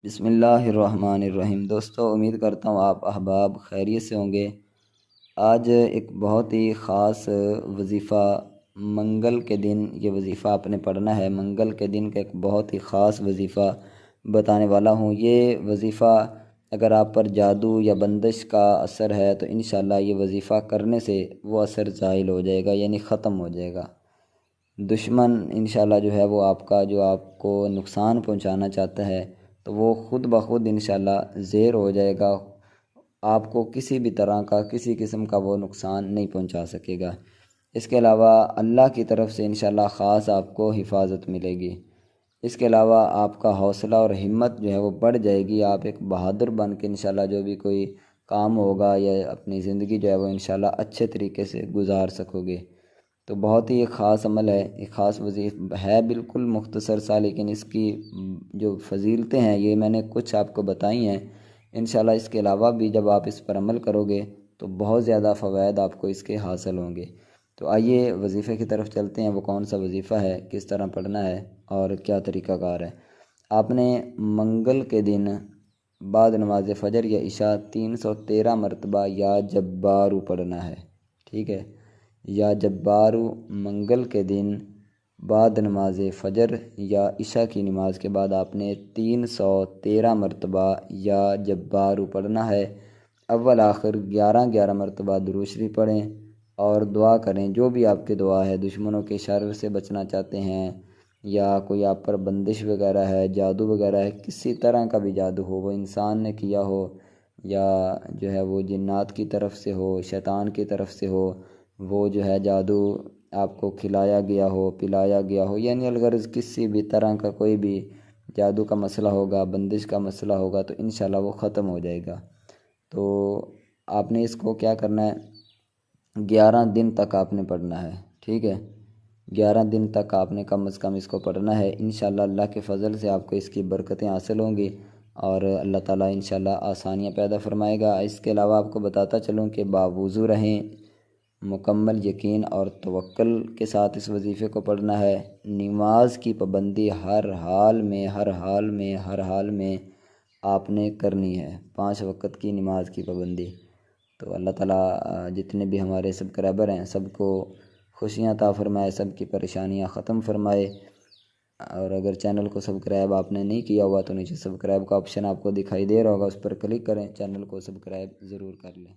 بسم اللہ الرحمن الرحیم۔ دوستو، امید کرتا ہوں آپ احباب خیریت سے ہوں گے۔ آج ایک بہت ہی خاص وظیفہ منگل کے دن یہ وظیفہ آپ نے پڑھنا ہے۔ منگل کے دن کا ایک بہت ہی خاص وظیفہ بتانے والا ہوں۔ یہ وظیفہ اگر آپ پر جادو یا بندش کا اثر ہے تو انشاءاللہ یہ وظیفہ کرنے سے وہ اثر زائل ہو جائے گا، یعنی ختم ہو جائے گا۔ دشمن انشاءاللہ جو ہے وہ آپ کو نقصان پہنچانا چاہتا ہے تو وہ خود بخود انشاءاللہ زیر ہو جائے گا۔ آپ کو کسی بھی طرح کا کسی قسم کا وہ نقصان نہیں پہنچا سکے گا۔ اس کے علاوہ اللہ کی طرف سے انشاءاللہ خاص آپ کو حفاظت ملے گی۔ اس کے علاوہ آپ کا حوصلہ اور ہمت جو ہے وہ بڑھ جائے گی۔ آپ ایک بہادر بن کے انشاءاللہ جو بھی کوئی کام ہوگا یا اپنی زندگی جو ہے وہ انشاءاللہ اچھے طریقے سے گزار سکو گے۔ تو بہت ہی خاص عمل ہے، ایک خاص وظیفہ ہے، بالکل مختصر سا، لیکن اس کی جو فضیلتیں ہیں یہ میں نے کچھ آپ کو بتائی ہیں۔ انشاءاللہ اس کے علاوہ بھی جب آپ اس پر عمل کرو گے تو بہت زیادہ فوائد آپ کو اس کے حاصل ہوں گے۔ تو آئیے وظیفے کی طرف چلتے ہیں۔ وہ کون سا وظیفہ ہے، کس طرح پڑھنا ہے اور کیا طریقہ کار ہے۔ آپ نے منگل کے دن بعد نماز فجر یا عشاء 313 مرتبہ یا جبارو پڑھنا ہے، ٹھیک ہے؟ یا جبارو منگل کے دن بعد نماز فجر یا عشاء کی نماز کے بعد آپ نے 313 مرتبہ یا جبارو پڑھنا ہے۔ اول آخر 11 مرتبہ درود شریف پڑھیں اور دعا کریں، جو بھی آپ کی دعا ہے۔ دشمنوں کے شر سے بچنا چاہتے ہیں یا کوئی آپ پر بندش وغیرہ ہے، جادو وغیرہ ہے، کسی طرح کا بھی جادو ہو، وہ انسان نے کیا ہو یا جو ہے وہ جنات کی طرف سے ہو، شیطان کی طرف سے ہو، وہ جو ہے جادو آپ کو کھلایا گیا ہو، پلایا گیا ہو، یعنی الغرض کسی بھی طرح کا کوئی بھی جادو کا مسئلہ ہوگا، بندش کا مسئلہ ہوگا تو انشاءاللہ وہ ختم ہو جائے گا۔ تو آپ نے اس کو کیا کرنا ہے، 11 دن تک آپ نے پڑھنا ہے، ٹھیک ہے؟ 11 دن تک آپ نے کم از کم اس کو پڑھنا ہے۔ انشاءاللہ اللہ کے فضل سے آپ کو اس کی برکتیں حاصل ہوں گی اور اللہ تعالیٰ انشاءاللہ آسانیاں پیدا فرمائے گا۔ اس کے علاوہ آپ کو بتاتا چلوں کہ باوضو رہیں، مکمل یقین اور توکل کے ساتھ اس وظیفے کو پڑھنا ہے۔ نماز کی پابندی ہر حال میں آپ نے کرنی ہے، 5 وقت کی نماز کی پابندی۔ تو اللہ تعالیٰ جتنے بھی ہمارے سبسکرائبر ہیں سب کو خوشیاں عطا فرمائے، سب کی پریشانیاں ختم فرمائے۔ اور اگر چینل کو سبسکرائب آپ نے نہیں کیا ہوا تو نیچے سبسکرائب کا آپشن آپ کو دکھائی دے رہا ہوگا، اس پر کلک کریں، چینل کو سبسکرائب ضرور کر لیں۔